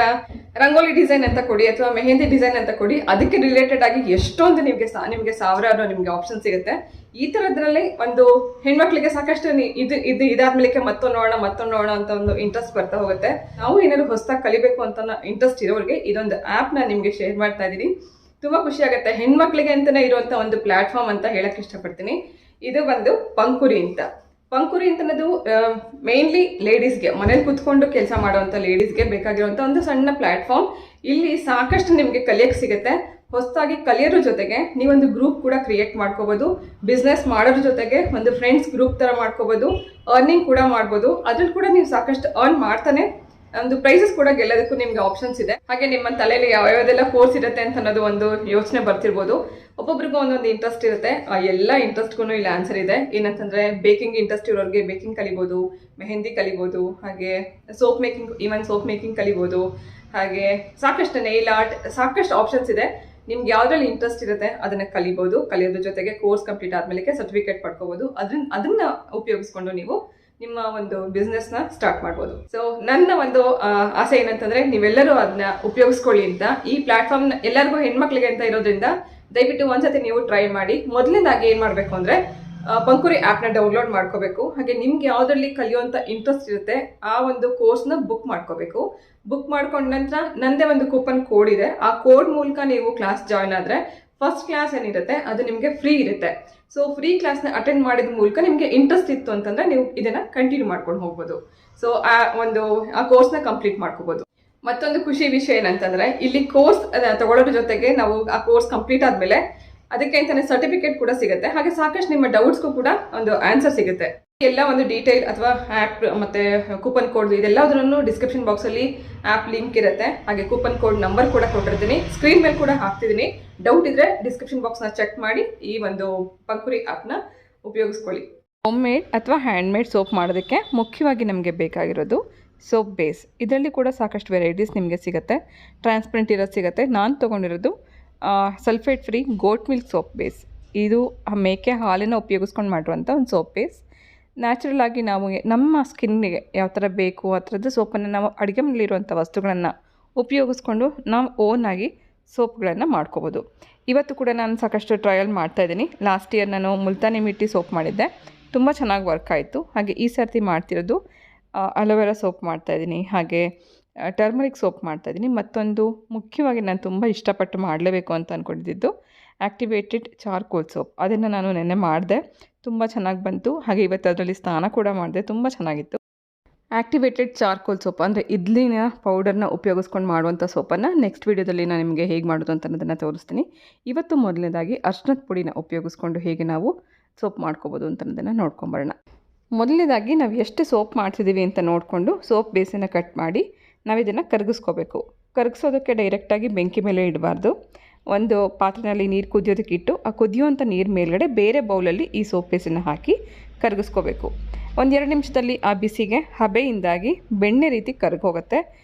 ರಂಗೋಲಿ ಡಿಸೈನ್ ಅಂತ ಕೊಡಿ, ಅಥವಾ ಮೆಹಂದಿ ಡಿಸೈನ್ ಅಂತ ಕೊಡಿ, ಅದಕ್ಕೆ ರಿಲೇಟೆಡ್ ಆಗಿ ಎಷ್ಟೊಂದು ನಿಮಗೆ ಸಾವಿರಾರು ನಿಮಗೆ ಆಪ್ಷನ್ ಸಿಗುತ್ತೆ. ಈ ಥರದ್ರಲ್ಲಿ ಒಂದು ಹೆಣ್ಮಕ್ಳಿಗೆ ಸಾಕಷ್ಟು ಇದಾದ್ಮೇಲೆ ಮತ್ತೊಂದು ನೋಡೋಣ ಅಂತ ಒಂದು ಇಂಟ್ರೆಸ್ಟ್ ಬರ್ತಾ ಹೋಗುತ್ತೆ. ನಾವು ಏನಾದ್ರು ಹೊಸದಾಗಿ ಕಲಿಬೇಕು ಅಂತ ಇಂಟ್ರೆಸ್ಟ್ ಇರೋರಿಗೆ ಇದೊಂದು ಆ್ಯಪ್ನ ನಿಮಗೆ ಶೇರ್ ಮಾಡ್ತಾ ಇದ್ದೀನಿ. ತುಂಬ ಖುಷಿ ಆಗುತ್ತೆ. ಹೆಣ್ಮಕ್ಳಿಗೆ ಅಂತಲೇ ಇರುವಂಥ ಒಂದು ಪ್ಲಾಟ್ಫಾರ್ಮ್ ಅಂತ ಹೇಳಕ್ ಇಷ್ಟಪಡ್ತೀನಿ. ಇದು ಒಂದು ಪಂಖುರಿ ಅಂತ. ಪಂಕುರಿ ಅಂತನದು ಮೇನ್ಲಿ ಲೇಡೀಸ್ಗೆ ಮನೇಲಿ ಕುತ್ಕೊಂಡು ಕೆಲಸ ಮಾಡುವಂಥ ಲೇಡೀಸ್ಗೆ ಬೇಕಾಗಿರುವಂಥ ಒಂದು ಸಣ್ಣ ಪ್ಲಾಟ್ಫಾರ್ಮ್. ಇಲ್ಲಿ ಸಾಕಷ್ಟು ನಿಮಗೆ ಕಲಿಯಕ್ಕೆ ಸಿಗುತ್ತೆ. ಹೊಸದಾಗಿ ಕಲಿಯೋದ್ರ ಜೊತೆಗೆ ನೀವೊಂದು ಗ್ರೂಪ್ ಕೂಡ ಕ್ರಿಯೇಟ್ ಮಾಡ್ಕೋಬಹುದು. ಬಿಸ್ನೆಸ್ ಮಾಡೋದ್ರ ಜೊತೆಗೆ ಒಂದು ಫ್ರೆಂಡ್ಸ್ ಗ್ರೂಪ್ ತರ ಮಾಡ್ಕೋಬಹುದು. ಅರ್ನಿಂಗ್ ಕೂಡ ಮಾಡ್ಬೋದು. ಅದ್ರಲ್ಲಿ ಕೂಡ ನೀವು ಸಾಕಷ್ಟು ಅರ್ನ್ ಮಾಡ್ತಾನೆ ಒಂದು ಪ್ರೈಸಸ್ ಕೂಡ ಗೆಲ್ಲೋದಕ್ಕೂ ನಿಮ್ಗೆ ಆಪ್ಷನ್ಸ್ ಇದೆ. ಹಾಗೆ ನಿಮ್ಮ ತಲೆಯಲ್ಲಿ ಯಾವ್ಯಾವ್ದೆಲ್ಲ ಕೋರ್ಸ್ ಇರುತ್ತೆ ಅಂತ ಅನ್ನೋದು ಒಂದು ಯೋಚನೆ ಬರ್ತಿರ್ಬೋದು. ಒಬ್ಬೊಬ್ರಿಗೂ ಒಂದೊಂದು ಇಂಟ್ರೆಸ್ಟ್ ಇರುತ್ತೆ. ಆ ಎಲ್ಲ ಇಂಟ್ರೆಸ್ಟ್ಗೂ ಇಲ್ಲಿ ಆನ್ಸರ್ ಇದೆ. ಏನಂತಂದ್ರೆ ಬೇಕಿಂಗ್ ಇಂಟ್ರೆಸ್ಟ್ ಇರೋರಿಗೆ ಬೇಕಿಂಗ್ ಕಲಿಬೋದು, ಮೆಹಂದಿ ಕಲಿಬೋದು, ಹಾಗೆ soap making, even soap making ಕಲಿಬೋದು. ಹಾಗೆ ಸಾಕಷ್ಟು ನೈಲ್ ಆರ್ಟ್, ಸಾಕಷ್ಟು ಆಪ್ಷನ್ಸ್ ಇದೆ. ನಿಮ್ಗೆ ಯಾವ್ದ್ರಲ್ಲಿ ಇಂಟ್ರೆಸ್ಟ್ ಇರುತ್ತೆ ಅದನ್ನ ಕಲಿಬಹುದು. ಕಲಿಯೋದ್ರ ಜೊತೆಗೆ ಕೋರ್ಸ್ ಕಂಪ್ಲೀಟ್ ಆದ್ಮೇಲೆ ಸರ್ಟಿಫಿಕೇಟ್ ಪಡ್ಕೋಬಹುದು. ಅದನ್ನ ಉಪಯೋಗಿಸ್ಕೊಂಡು ನೀವು ನಿಮ್ಮ ಒಂದು ಬಿಸ್ನೆಸ್ ನ ಸ್ಟಾರ್ಟ್ ಮಾಡ್ಬೋದು. ಸೊ ನನ್ನ ಒಂದು ಆಸೆ ಏನಂತಂದ್ರೆ ನೀವೆಲ್ಲರೂ ಅದನ್ನ ಉಪಯೋಗಿಸ್ಕೊಳ್ಳಿ ಅಂತ. ಈ ಪ್ಲಾಟ್ಫಾರ್ಮ್ ಎಲ್ಲರಿಗೂ ಹೆಣ್ಮಕ್ಳಿಗೆ ಅಂತ ಇರೋದ್ರಿಂದ ದಯವಿಟ್ಟು ಒಂದ್ಸತಿ ನೀವು ಟ್ರೈ ಮಾಡಿ. ಮೊದಲನೇದಾಗಿ ಏನ್ ಮಾಡ್ಬೇಕು ಅಂದ್ರೆ ಪಂಕುರಿ ಆ್ಯಪ್ನ ಡೌನ್ಲೋಡ್ ಮಾಡ್ಕೋಬೇಕು. ಹಾಗೆ ನಿಮ್ಗೆ ಯಾವ್ದ್ರಲ್ಲಿ ಕಲಿಯುವಂಥ ಇಂಟ್ರೆಸ್ಟ್ ಇರುತ್ತೆ ಆ ಒಂದು ಕೋರ್ಸ್ನ ಬುಕ್ ಮಾಡ್ಕೋಬೇಕು. ಬುಕ್ ಮಾಡ್ಕೊಂಡ ನಂತರ ನಂದೇ ಒಂದು ಕೂಪನ್ ಕೋಡ್ ಇದೆ. ಆ ಕೋಡ್ ಮೂಲಕ ನೀವು ಕ್ಲಾಸ್ ಜಾಯ್ನ್ ಆದರೆ ಫಸ್ಟ್ ಕ್ಲಾಸ್ ಏನಿರುತ್ತೆ ಅದು ನಿಮಗೆ ಫ್ರೀ ಇರುತ್ತೆ. ಸೊ ಫ್ರೀ ಕ್ಲಾಸ್ನ ಅಟೆಂಡ್ ಮಾಡಿದ ಮೂಲಕ ನಿಮಗೆ ಇಂಟ್ರೆಸ್ಟ್ ಇತ್ತು ಅಂತಂದ್ರೆ ನೀವು ಇದನ್ನ ಕಂಟಿನ್ಯೂ ಮಾಡ್ಕೊಂಡು ಹೋಗ್ಬೋದು. ಸೊ ಆ ಕೋರ್ಸ್ನ ಕಂಪ್ಲೀಟ್ ಮಾಡ್ಕೋಬಹುದು. ಮತ್ತೊಂದು ಖುಷಿ ವಿಷಯ ಏನಂತಂದ್ರೆ ಇಲ್ಲಿ ಕೋರ್ಸ್ ತಗೊಳ್ಳೋದ್ರ ಜೊತೆಗೆ ನಾವು ಆ ಕೋರ್ಸ್ ಕಂಪ್ಲೀಟ್ ಆದ್ಮೇಲೆ ಅದಕ್ಕೆ ಅಂತಾನೆ ಸರ್ಟಿಫಿಕೇಟ್ ಕೂಡ ಸಿಗುತ್ತೆ. ಹಾಗೆ ಸಾಕಷ್ಟು ನಿಮ್ಮ ಡೌಟ್ಸ್ಗೂ ಕೂಡ ಒಂದು ಆನ್ಸರ್ ಸಿಗುತ್ತೆ. ಎಲ್ಲ ಒಂದು ಡೀಟೇಲ್ ಅಥವಾ ಆ್ಯಪ್ ಮತ್ತೆ ಕೂಪನ್ ಕೋಡ್ ಇದೆಲ್ಲದರನ್ನು ಡಿಸ್ಕ್ರಿಪ್ಷನ್ ಬಾಕ್ಸ್ ಅಲ್ಲಿ ಆ್ಯಪ್ ಲಿಂಕ್ ಇರುತ್ತೆ. ಹಾಗೆ ಕೂಪನ್ ಕೋಡ್ ನಂಬರ್ ಕೂಡ ಕೊಟ್ಟಿರ್ತೀನಿ, ಸ್ಕ್ರೀನ್ ಮೇಲೆ ಕೂಡ ಹಾಕ್ತಿದ್ದೀನಿ. ಡೌಟ್ ಇದ್ರೆ ಡಿಸ್ಕ್ರಿಪ್ಷನ್ ಬಾಕ್ಸ್ನ ಚೆಕ್ ಮಾಡಿ ಈ ಒಂದು ಪಂಕುರಿ ಆ್ಯಪ್ನ ಉಪಯೋಗಿಸ್ಕೊಳ್ಳಿ. ಹೋಮ್ ಮೇಡ್ ಅಥವಾ ಹ್ಯಾಂಡ್ ಮೇಡ್ ಸೋಪ್ ಮಾಡೋದಕ್ಕೆ ಮುಖ್ಯವಾಗಿ ನಮಗೆ ಬೇಕಾಗಿರೋದು ಸೋಪ್ ಬೇಸ್. ಇದರಲ್ಲಿ ಕೂಡ ಸಾಕಷ್ಟು ವೆರೈಟೀಸ್ ನಿಮಗೆ ಸಿಗುತ್ತೆ. ಟ್ರಾನ್ಸ್ಪರೆಂಟ್ ಇರೋದು ಸಿಗುತ್ತೆ. ನಾನು ತೊಗೊಂಡಿರೋದು sulphate free goat milk soap base. ಇದು ಮೇಕೆ ಹಾಲನ್ನು ಉಪಯೋಗಿಸ್ಕೊಂಡು ಮಾಡಿರುವಂಥ ಒಂದು ಸೋಪ್ ಬೇಸ್. ನ್ಯಾಚುರಲ್ ಆಗಿ ನಾವು ನಮ್ಮ ಸ್ಕಿನ್ನಿಗೆ ಯಾವ ಥರ ಬೇಕು ಆ ಥರದ್ದು ಸೋಪನ್ನು ನಾವು ಅಡುಗೆ ಮನೆಯಲ್ಲಿರುವಂಥ ವಸ್ತುಗಳನ್ನು ಉಪಯೋಗಿಸ್ಕೊಂಡು ನಾವು ಓನಾಗಿ ಸೋಪ್ಗಳನ್ನು ಮಾಡ್ಕೋಬೋದು. ಇವತ್ತು ಕೂಡ ನಾನು ಸಾಕಷ್ಟು ಟ್ರಯಲ್ ಮಾಡ್ತಾಯಿದ್ದೀನಿ. ಲಾಸ್ಟ್ ಇಯರ್ ನಾನು ಮುಲ್ತಾನಿ ಮಿಟ್ಟಿ ಸೋಪ್ ಮಾಡಿದ್ದೆ, ತುಂಬ ಚೆನ್ನಾಗಿ ವರ್ಕ್ ಆಯಿತು. ಹಾಗೆ ಈ ಸರ್ತಿ ಮಾಡ್ತಿರೋದು ಅಲೋವೆರಾ ಸೋಪ್ ಮಾಡ್ತಾಯಿದ್ದೀನಿ. ಹಾಗೆ ಟರ್ಮರಿಕ್ ಸೋಪ್ ಮಾಡ್ತಾಯಿದ್ದೀನಿ. ಮತ್ತೊಂದು ಮುಖ್ಯವಾಗಿ ನಾನು ತುಂಬ ಇಷ್ಟಪಟ್ಟು ಮಾಡಲೇಬೇಕು ಅಂತ ಅಂದ್ಕೊಂಡಿದ್ದು ಆ್ಯಕ್ಟಿವೇಟೆಡ್ ಚಾರ್ಕೋಲ್ ಸೋಪ್. ಅದನ್ನು ನಾನು ನೆನ್ನೆ ಮಾಡಿದೆ, ತುಂಬ ಚೆನ್ನಾಗಿ ಬಂತು. ಹಾಗೆ ಇವತ್ತು ಅದರಲ್ಲಿ ಸ್ನಾನ ಕೂಡ ಮಾಡಿದೆ, ತುಂಬ ಚೆನ್ನಾಗಿತ್ತು. ಆ್ಯಕ್ಟಿವೇಟೆಡ್ ಚಾರ್ಕೋಲ್ ಸೋಪ್ ಅಂದರೆ ಇಡ್ಲಿನ ಪೌಡರ್ನ ಉಪಯೋಗಿಸ್ಕೊಂಡು ಮಾಡುವಂಥ ಸೋಪನ್ನು ನೆಕ್ಸ್ಟ್ ವೀಡಿಯೋದಲ್ಲಿ ನಾನು ನಿಮಗೆ ಹೇಗೆ ಮಾಡೋದು ಅಂತ ಅನ್ನೋದನ್ನು ತೋರಿಸ್ತೀನಿ. ಇವತ್ತು ಮೊದಲನೇದಾಗಿ ಅರ್ಶಿನದ ಪುಡಿನ ಉಪಯೋಗಿಸ್ಕೊಂಡು ಹೇಗೆ ನಾವು ಸೋಪ್ ಮಾಡ್ಕೋಬೋದು ಅಂತ ಅನ್ನೋದನ್ನು ನೋಡ್ಕೊಂಬರೋಣ. ಮೊದಲನೇದಾಗಿ ನಾವು ಎಷ್ಟು ಸೋಪ್ ಮಾಡ್ತಿದ್ದೀವಿ ಅಂತ ನೋಡಿಕೊಂಡು ಸೋಪ್ ಬೇಸನ್ನು ಕಟ್ ಮಾಡಿ ನಾವು ಇದನ್ನು ಕರಗಿಸ್ಕೋಬೇಕು. ಕರಗಿಸೋದಕ್ಕೆ ಡೈರೆಕ್ಟಾಗಿ ಬೆಂಕಿ ಮೇಲೆ ಇಡಬಾರ್ದು. ಒಂದು ಪಾತ್ರೆಯಲ್ಲಿ ನೀರು ಕುದಿಯೋದಕ್ಕೆ ಇಟ್ಟು ಆ ಕುದಿಯುವಂಥ ನೀರು ಮೇಲ್ಗಡೆ ಬೇರೆ ಬೌಲಲ್ಲಿ ಈ ಸೋಪ್ ಬೇಸನ್ನು ಹಾಕಿ ಕರಗಿಸ್ಕೋಬೇಕು. 1-2 ನಿಮಿಷದಲ್ಲಿ ಆ ಬಿಸಿಗೆ ಹಬೆಯಿಂದಾಗಿ ಬೆಣ್ಣೆ ರೀತಿ ಕರಗೋಗುತ್ತೆ.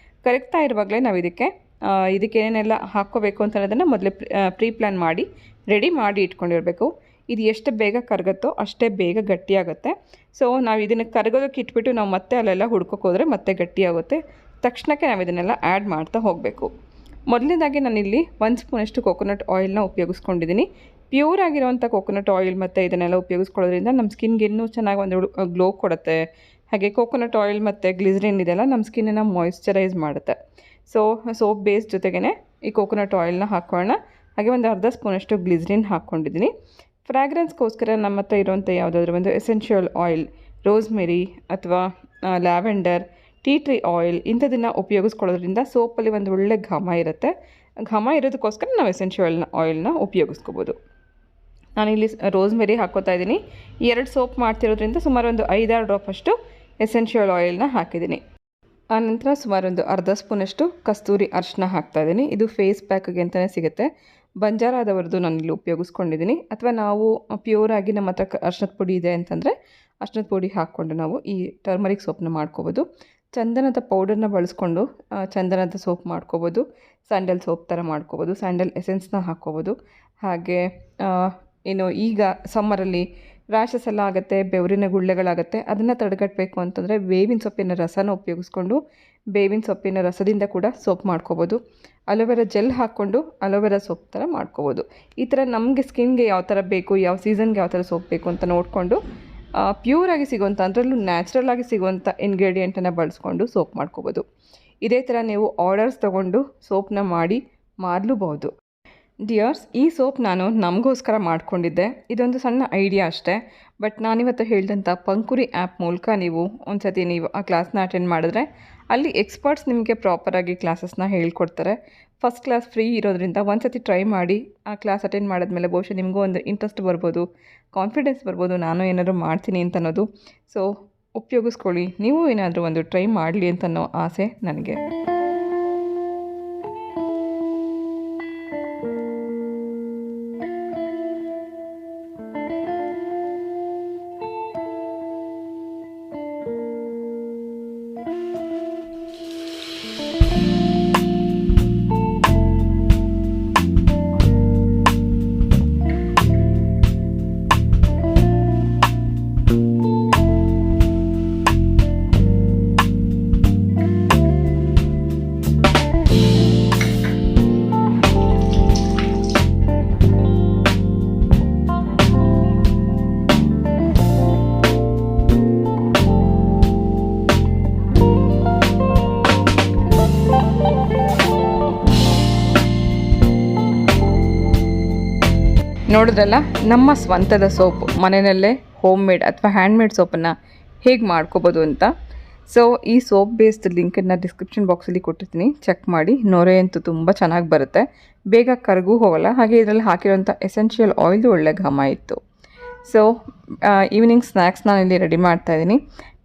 ಕರಗ್ತಾ ಇರುವಾಗಲೇ ನಾವು ಇದಕ್ಕೆ ಏನೇನೆಲ್ಲ ಹಾಕ್ಕೋಬೇಕು ಅಂತ ಅನ್ನೋದನ್ನು ಮೊದಲೇ ಪ್ರೀ ಪ್ಲ್ಯಾನ್ ಮಾಡಿ ರೆಡಿ ಮಾಡಿ ಇಟ್ಕೊಂಡಿರಬೇಕು. ಇದು ಎಷ್ಟು ಬೇಗ ಕರಗುತ್ತೋ ಅಷ್ಟೇ ಬೇಗ ಗಟ್ಟಿಯಾಗುತ್ತೆ. ಸೊ ನಾವು ಇದನ್ನು ಕರಗೋದಕ್ಕೆ ಇಟ್ಬಿಟ್ಟು ನಾವು ಮತ್ತೆ ಅಲ್ಲೆಲ್ಲ ಹುಡ್ಕೋಕೆ ಹೋದರೆ ಮತ್ತೆ ಗಟ್ಟಿಯಾಗುತ್ತೆ. ತಕ್ಷಣಕ್ಕೆ ನಾವು ಇದನ್ನೆಲ್ಲ ಆ್ಯಡ್ ಮಾಡ್ತಾ ಹೋಗಬೇಕು. ಮೊದಲನೇದಾಗಿ ನಾನಿಲ್ಲಿ 1 ಸ್ಪೂನಷ್ಟು ಕೋಕೋನಟ್ ಆಯಿಲ್ನ ಉಪಯೋಗಿಸ್ಕೊಂಡಿದ್ದೀನಿ. ಪ್ಯೂರ್ ಆಗಿರೋವಂಥ ಕೋಕೋನಟ್ ಆಯಿಲ್ ಮತ್ತು ಇದನ್ನೆಲ್ಲ ಉಪಯೋಗಿಸ್ಕೊಳ್ಳೋದ್ರಿಂದ ನಮ್ಮ ಸ್ಕಿನ್ಗೆ ಇನ್ನೂ ಚೆನ್ನಾಗಿ ಒಂದು ಗ್ಲೋ ಕೊಡುತ್ತೆ. ಹಾಗೆ ಕೋಕೋನಟ್ ಆಯಿಲ್ ಮತ್ತು ಗ್ಲಿಸರಿನ್ ಇದೆಲ್ಲ ನಮ್ಮ ಸ್ಕಿನ್ನನ್ನು ಮಾಯಿಶ್ಚರೈಸ್ ಮಾಡುತ್ತೆ. ಸೊ ಸೋಪ್ ಬೇಸ್ ಜೊತೆಗೇ ಈ ಕೋಕೋನಟ್ ಆಯಿಲ್ನ ಹಾಕೋಣ. ಹಾಗೆ ಒಂದು ಅರ್ಧ ಸ್ಪೂನಷ್ಟು ಗ್ಲಿಸರಿನ್ ಹಾಕ್ಕೊಂಡಿದ್ದೀನಿ. ಫ್ರ್ಯಾಗ್ರೆನ್ಸ್ಗೋಸ್ಕರ ನಮ್ಮ ಹತ್ರ ಇರುವಂಥ ಯಾವುದಾದ್ರೂ ಒಂದು ಎಸೆನ್ಷಿಯಲ್ ಆಯಿಲ್, ರೋಸ್ಮೆರಿ ಅಥವಾ ಲ್ಯಾವೆಂಡರ್, ಟೀ ಟ್ರೀ ಆಯಿಲ್ ಇಂಥದನ್ನು ಉಪಯೋಗಿಸ್ಕೊಳ್ಳೋದ್ರಿಂದ ಸೋಪಲ್ಲಿ ಒಂದು ಒಳ್ಳೆ ಘಮ ಇರುತ್ತೆ. ಘಮ ಇರೋದಕ್ಕೋಸ್ಕರ ನಾವು ಎಸೆನ್ಷಿಯಲ್ ಆಯಿಲ್ನ ಉಪಯೋಗಿಸ್ಕೋಬೋದು. ನಾನಿಲ್ಲಿ ರೋಸ್ಮೆರಿ ಹಾಕ್ಕೋತಾ ಇದ್ದೀನಿ. 2 ಸೋಪ್ ಮಾಡ್ತಿರೋದ್ರಿಂದ ಸುಮಾರು ಒಂದು 5-6 ಡ್ರಾಪ್ ಅಷ್ಟು ಎಸೆನ್ಷಿಯಲ್ ಆಯಿಲ್ನ ಹಾಕಿದ್ದೀನಿ. ಆನಂತರ ಸುಮಾರು ಒಂದು ಅರ್ಧ ಸ್ಪೂನಷ್ಟು ಕಸ್ತೂರಿ ಅರಿಶಿನ ಹಾಕ್ತಾಯಿದ್ದೀನಿ. ಇದು ಫೇಸ್ ಪ್ಯಾಕ್ಗೆ ಅಂತಲೇ ಸಿಗುತ್ತೆ. ಬಂಜಾರಾದವರದ್ದು ನಾನಿಲ್ಲಿ ಉಪಯೋಗಿಸ್ಕೊಂಡಿದ್ದೀನಿ. ಅಥವಾ ನಾವು ಪ್ಯೂರ್ ಆಗಿ ನಮ್ಮ ಹತ್ರ ಅರಿಶಿನದ ಪುಡಿ ಇದೆ ಅಂತಂದರೆ ಅರಿಶಿನದ ಪುಡಿ ಹಾಕ್ಕೊಂಡು ನಾವು ಈ ಟರ್ಮರಿಕ್ ಸೋಪ್ನ ಮಾಡ್ಕೋಬೋದು. ಚಂದನದ ಪೌಡರ್ನ ಬಳಸ್ಕೊಂಡು ಚಂದನದ ಸೋಪ್ ಮಾಡ್ಕೋಬೋದು. ಸ್ಯಾಂಡಲ್ ಸೋಪ್ ಥರ ಮಾಡ್ಕೋಬೋದು. ಸ್ಯಾಂಡಲ್ ಎಸೆನ್ಸ್ನ ಹಾಕ್ಕೋಬೋದು. ಹಾಗೆ ಈಗ ಸಮ್ಮರಲ್ಲಿ ರ್ಯಾಷಸ್ ಎಲ್ಲ ಆಗುತ್ತೆ, ಬೆವರಿನ ಗುಳ್ಳೆಗಳಾಗುತ್ತೆ. ಅದನ್ನು ತಡೆಗಟ್ಟಬೇಕು ಅಂತಂದರೆ ಬೇವಿನ ಸೊಪ್ಪಿನ ರಸನ ಉಪಯೋಗಿಸ್ಕೊಂಡು ಬೇವಿನ ಸೊಪ್ಪಿನ ರಸದಿಂದ ಕೂಡ ಸೋಪ್ ಮಾಡ್ಕೋಬೋದು. ಅಲೋವೆರಾ ಜೆಲ್ ಹಾಕ್ಕೊಂಡು ಅಲೋವೆರಾ ಸೋಪ್ ಥರ ಮಾಡ್ಕೋಬೋದು. ಈ ಥರ ನಮಗೆ ಸ್ಕಿನ್ಗೆ ಯಾವ ಥರ ಬೇಕು, ಯಾವ ಸೀಸನ್ಗೆ ಯಾವ ಥರ ಸೋಪ್ ಬೇಕು ಅಂತ ನೋಡಿಕೊಂಡು ಪ್ಯೂರಾಗಿ ಸಿಗುವಂಥ, ಅದರಲ್ಲೂ ನ್ಯಾಚುರಲ್ ಆಗಿ ಸಿಗುವಂಥ ಇಂಗ್ರೀಡಿಯೆಂಟನ್ನು ಬಳಸ್ಕೊಂಡು ಸೋಪ್ ಮಾಡ್ಕೋಬೋದು. ಇದೇ ಥರ ನೀವು ಆರ್ಡರ್ಸ್ ತೊಗೊಂಡು ಸೋಪ್ನ ಮಾಡಿ ಮಾರಲೂಬಹುದು. ಡಿಯರ್ಸ್, ಈ ಸೋಪ್ ನಾನು ನಮಗೋಸ್ಕರ ಮಾಡ್ಕೊಂಡಿದ್ದೆ. ಇದೊಂದು ಸಣ್ಣ ಐಡಿಯಾ ಅಷ್ಟೇ. ಬಟ್ ನಾನಿವತ್ತು ಹೇಳಿದಂಥ ಪಂಖುರಿ ಆ್ಯಪ್ ಮೂಲಕ ನೀವು ಒಂದ್ಸತಿ ನೀವು ಆ ಕ್ಲಾಸ್ನ ಅಟೆಂಡ್ ಮಾಡಿದ್ರೆ ಅಲ್ಲಿ ಎಕ್ಸ್ಪರ್ಟ್ಸ್ ನಿಮಗೆ ಪ್ರಾಪರಾಗಿ ಕ್ಲಾಸಸ್ನ ಹೇಳ್ಕೊಡ್ತಾರೆ. ಫಸ್ಟ್ ಕ್ಲಾಸ್ ಫ್ರೀ ಇರೋದ್ರಿಂದ ಒಂದ್ಸತಿ ಟ್ರೈ ಮಾಡಿ. ಆ ಕ್ಲಾಸ್ ಅಟೆಂಡ್ ಮಾಡಿದ್ಮೇಲೆ ಬಹುಶಃ ನಿಮಗೂ ಒಂದು ಇಂಟ್ರೆಸ್ಟ್ ಬರ್ಬೋದು, ಕಾನ್ಫಿಡೆನ್ಸ್ ಬರ್ಬೋದು, ನಾನು ಏನಾದರೂ ಮಾಡ್ತೀನಿ ಅಂತ ಅನ್ನೋದು. ಸೊ ಉಪಯೋಗಿಸ್ಕೊಳ್ಳಿ. ನೀವು ಏನಾದರೂ ಒಂದು ಟ್ರೈ ಮಾಡಲಿ ಅಂತ ಅನ್ನೋ ಆಸೆ ನನಗೆ. ನೋಡಿದ್ರಲ್ಲ, ನಮ್ಮ ಸ್ವಂತದ ಸೋಪ್ ಮನೆಯಲ್ಲೇ ಹೋಮ್ ಮೇಡ್ ಅಥವಾ ಹ್ಯಾಂಡ್ಮೇಡ್ ಸೋಪನ್ನು ಹೇಗೆ ಮಾಡ್ಕೋಬೋದು ಅಂತ. ಸೊ ಈ ಸೋಪ್ ಬೇಸ್ಡ್ ಲಿಂಕನ್ನು ಡಿಸ್ಕ್ರಿಪ್ಷನ್ ಬಾಕ್ಸಲ್ಲಿ ಕೊಟ್ಟಿರ್ತೀನಿ, ಚೆಕ್ ಮಾಡಿ. ನೊರೆ ಅಂತೂ ತುಂಬ ಚೆನ್ನಾಗಿ ಬರುತ್ತೆ, ಬೇಗ ಕರಗೂ ಹೋಗಲ್ಲ. ಹಾಗೆ ಇದರಲ್ಲಿ ಹಾಕಿರೋಂಥ ಎಸೆನ್ಷಿಯಲ್ ಆಯಿಲ್ದು ಒಳ್ಳೆ ಘಮ ಇತ್ತು. ಸೊ ಈವ್ನಿಂಗ್ ಸ್ನ್ಯಾಕ್ಸ್ ನಾನು ಇಲ್ಲಿ ರೆಡಿ ಮಾಡ್ತಾಯಿದ್ದೀನಿ.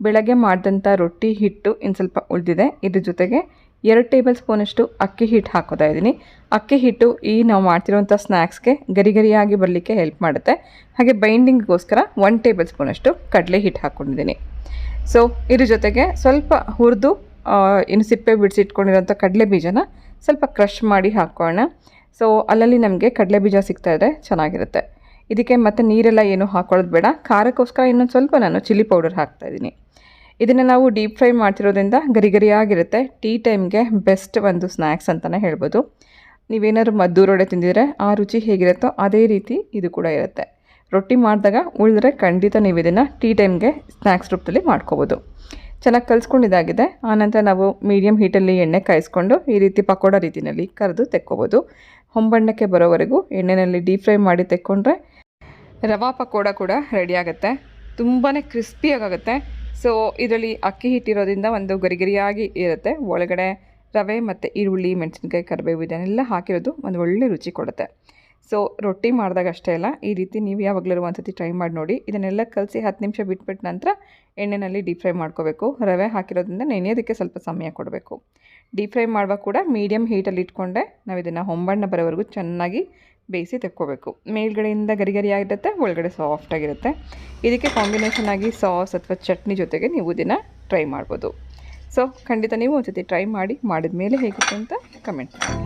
ಬೆಳಗ್ಗೆ ಮಾಡಿದಂಥ ರೊಟ್ಟಿ ಹಿಟ್ಟು ಇನ್ನು ಸ್ವಲ್ಪ ಉಳಿದಿದೆ. ಇದ್ರ ಜೊತೆಗೆ 2 ಟೇಬಲ್ ಸ್ಪೂನಷ್ಟು ಅಕ್ಕಿ ಹಿಟ್ಟು ಹಾಕೋತಾ ಇದ್ದೀನಿ. ಅಕ್ಕಿ ಹಿಟ್ಟು ಈ ನಾವು ಮಾಡ್ತಿರೋಂಥ ಸ್ನ್ಯಾಕ್ಸ್ಗೆ ಗರಿಗರಿಯಾಗಿ ಬರಲಿಕ್ಕೆ ಹೆಲ್ಪ್ ಮಾಡುತ್ತೆ. ಹಾಗೆ ಬೈಂಡಿಂಗ್ಗೋಸ್ಕರ 1 ಟೇಬಲ್ ಸ್ಪೂನಷ್ಟು ಕಡಲೆ ಹಿಟ್ಟು ಹಾಕ್ಕೊಂಡಿದ್ದೀನಿ. ಸೊ ಇದ್ರ ಜೊತೆಗೆ ಸ್ವಲ್ಪ ಹುರಿದು ಇನ್ನು ಸಿಪ್ಪೆ ಬಿಡಿಸಿಟ್ಕೊಂಡಿರೋಂಥ ಕಡಲೆ ಬೀಜನ ಸ್ವಲ್ಪ ಕ್ರಷ್ ಮಾಡಿ ಹಾಕೋಣ. ಸೊ ಅಲ್ಲಲ್ಲಿ ನಮಗೆ ಕಡಲೆ ಬೀಜ ಸಿಗ್ತಾಯಿದ್ರೆ ಚೆನ್ನಾಗಿರುತ್ತೆ. ಇದಕ್ಕೆ ಮತ್ತೆ ನೀರೆಲ್ಲ ಏನೂ ಹಾಕೊಳ್ಳೋದು ಬೇಡ. ಖಾರಕ್ಕೋಸ್ಕರ ಇನ್ನೊಂದು ಸ್ವಲ್ಪ ನಾನು ಚಿಲ್ಲಿ ಪೌಡರ್ ಹಾಕ್ತಾಯಿದ್ದೀನಿ. ಇದನ್ನು ನಾವು ಡೀಪ್ ಫ್ರೈ ಮಾಡ್ತಿರೋದ್ರಿಂದ ಗರಿಗರಿಯಾಗಿರುತ್ತೆ. ಟೀ ಟೈಮ್ಗೆ ಬೆಸ್ಟ್ ಒಂದು ಸ್ನ್ಯಾಕ್ಸ್ ಅಂತಲೇ ಹೇಳ್ಬೋದು. ನೀವೇನಾದ್ರು ಮದ್ದೂರೊಡೆ ತಿಂದಿದ್ರೆ ಆ ರುಚಿ ಹೇಗಿರುತ್ತೋ ಅದೇ ರೀತಿ ಇದು ಕೂಡ ಇರುತ್ತೆ. ರೊಟ್ಟಿ ಮಾಡಿದಾಗ ಉಳಿದ್ರೆ ಖಂಡಿತ ನೀವು ಇದನ್ನು ಟೀ ಟೈಮ್ಗೆ ಸ್ನ್ಯಾಕ್ಸ್ ರೂಪದಲ್ಲಿ ಮಾಡ್ಕೋಬೋದು. ಚೆನ್ನಾಗಿ ಕಲಿಸ್ಕೊಂಡಿದ್ದಾಗಿದೆ. ಆನಂತರ ನಾವು ಮೀಡಿಯಮ್ ಹೀಟಲ್ಲಿ ಎಣ್ಣೆ ಕಾಯಿಸ್ಕೊಂಡು ಈ ರೀತಿ ಪಕೋಡ ರೀತಿಯಲ್ಲಿ ಕರೆದು ತೆಕ್ಕೋಬೋದು. ಹೊಂಬಣ್ಣಕ್ಕೆ ಬರೋವರೆಗೂ ಎಣ್ಣೆಯಲ್ಲಿ ಡೀಪ್ ಫ್ರೈ ಮಾಡಿ ತೆಕ್ಕೊಂಡ್ರೆ ರವಾ ಪಕೋಡ ಕೂಡ ರೆಡಿ ಆಗುತ್ತೆ. ತುಂಬಾ ಕ್ರಿಸ್ಪಿಯಾಗುತ್ತೆ. ಸೊ ಇದರಲ್ಲಿ ಅಕ್ಕಿ ಹಿಟ್ಟಿರೋದ್ರಿಂದ ಒಂದು ಗರಿಗರಿಯಾಗಿ ಇರುತ್ತೆ. ಒಳಗಡೆ ರವೆ ಮತ್ತು ಈರುಳ್ಳಿ, ಮೆಣಸಿನ್ಕಾಯಿ, ಕರಿಬೇವು ಇದನ್ನೆಲ್ಲ ಹಾಕಿರೋದು ಒಂದು ಒಳ್ಳೆ ರುಚಿ ಕೊಡುತ್ತೆ. ಸೊ ರೊಟ್ಟಿ ಮಾಡಿದಾಗ ಅಷ್ಟೇ ಅಲ್ಲ, ಈ ರೀತಿ ನೀವು ಯಾವಾಗಲೂ ಒಂದ್ಸತಿ ಟ್ರೈ ಮಾಡಿ ನೋಡಿ. ಇದನ್ನೆಲ್ಲ ಕಲಸಿ 10 ನಿಮಿಷ ಬಿಟ್ಬಿಟ್ಟು ನಂತರ ಎಣ್ಣೆಯಲ್ಲಿ ಡೀಪ್ ಫ್ರೈ ಮಾಡ್ಕೋಬೇಕು. ರವೆ ಹಾಕಿರೋದ್ರಿಂದ ನೆನೆಯೋದಕ್ಕೆ ಸ್ವಲ್ಪ ಸಮಯ ಕೊಡಬೇಕು. ಡೀಪ್ ಫ್ರೈ ಮಾಡುವಾಗ ಕೂಡ ಮೀಡಿಯಮ್ ಹೀಟಲ್ಲಿ ಇಟ್ಕೊಂಡೆ ನಾವು ಇದನ್ನು ಹೊಂಬಣ್ಣ ಬರೋವರೆಗೂ ಚೆನ್ನಾಗಿ ಬೇಯಿಸಿ ತೆಕ್ಕೋಬೇಕು. ಮೇಲ್ಗಡೆಯಿಂದ ಗರಿಗರಿಯಾಗಿರುತ್ತೆ, ಒಳಗಡೆ ಸಾಫ್ಟಾಗಿರುತ್ತೆ. ಇದಕ್ಕೆ ಕಾಂಬಿನೇಷನ್ ಆಗಿ ಸಾಸ್ ಅಥವಾ ಚಟ್ನಿ ಜೊತೆಗೆ ನೀವು ಇದನ್ನು ಟ್ರೈ ಮಾಡ್ಬೋದು. ಸೊ ಖಂಡಿತ ನೀವು ಒಂದ್ಸತಿ ಟ್ರೈ ಮಾಡಿ, ಮಾಡಿದ ಮೇಲೆ ಹೇಗಿತ್ತು ಅಂತ ಕಮೆಂಟ್ ಮಾಡಿ.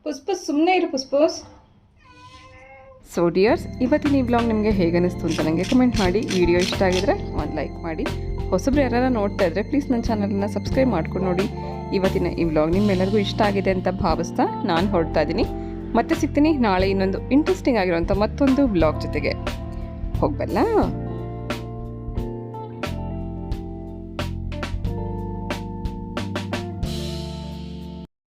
ಪುಷ್ಪಸ್ ಸುಮ್ಮನೆ ಇರು ಪುಷ್ಪಸ್. ಸೊ ಡಿಯರ್ಸ್, ಇವತ್ತಿನ ಈ ವ್ಲಾಗ್ ನಿಮಗೆ ಹೇಗೆ ಅನ್ನಿಸ್ತು ಅಂತ ನನಗೆ ಕಮೆಂಟ್ ಮಾಡಿ. ವಿಡಿಯೋ ಇಷ್ಟ ಆಗಿದ್ರೆ ಒಂದು ಲೈಕ್ ಮಾಡಿ. ಹೊಸಬ್ರು ಯಾರು ನೋಡ್ತಾ ಇದ್ದರೆ ಪ್ಲೀಸ್ ನನ್ನ ಚಾನಲನ್ನು ಸಬ್ಸ್ಕ್ರೈಬ್ ಮಾಡ್ಕೊಂಡು ನೋಡಿ. ಇವತ್ತಿನ ಈ ವ್ಲಾಗ್ ನಿಮ್ಮೆಲ್ಲರಿಗೂ ಇಷ್ಟ ಆಗಿದೆ ಅಂತ ಭಾವಿಸ್ತಾ ನಾನು ಹೊರಡ್ತಾ ಇದ್ದೀನಿ. ಮತ್ತೆ ಸಿಗ್ತೀನಿ ನಾಳೆ ಇನ್ನೊಂದು ಇಂಟ್ರೆಸ್ಟಿಂಗ್ ಆಗಿರೋಂಥ ಮತ್ತೊಂದು ವ್ಲಾಗ್ ಜೊತೆಗೆ. ಹೋಗ್ಬಲ್ಲ.